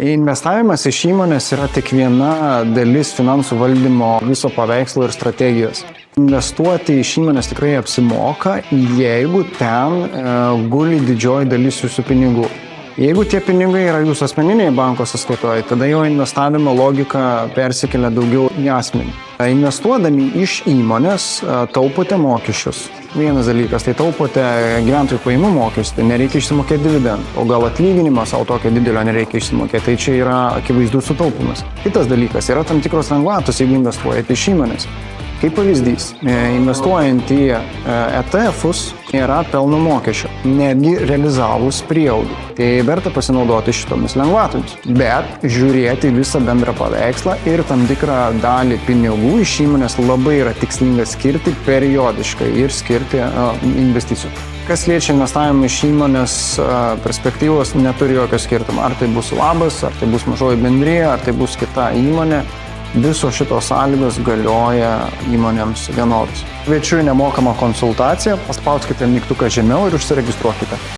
Investavimas iš įmonės yra tik viena dalis finansų valdymo viso paveikslo ir strategijos. Investuoti iš įmonės tikrai apsimoka, jeigu ten guli didžioji dalis jūsų pinigų. Jeigu tie pinigai yra jūsų asmeniniai banko sąskaitoje, tada jo investavimo logika persikelia daugiau į asmenį. Investuodami iš įmonės taupote mokesčius. Vienas dalykas, tai taupote gyventojų pajamų mokestį, tai nereikia išsimokėti dividendų, o gal atlyginimas, o tokio didelio nereikia išsimokėti, tai čia yra akivaizdus sutaupimas. Kitas dalykas, yra tam tikros lengvatos, jeigu investuojate iš įmonės. Kaip pavyzdys, investuojant į ETF-us nėra pelno mokesčio, netgi realizavus prieaugį. Tai verta pasinaudoti šitomis lengvatomis, bet žiūrėti visą bendrą paveikslą ir tam tikrą dalį pinigų iš įmonės labai yra tikslinga skirti periodiškai ir skirti investicijų. Kas liečia investavimą iš įmonės perspektyvos, neturi jokio skirtumo. Ar tai bus labas, ar tai bus mažoji bendrija, ar tai bus kita įmonė. Visos šitos sąlygos galioja įmonėms vienodos. Kviečiu į nemokamą konsultaciją, paspauskite mygtuką žemiau ir užsiregistruokite.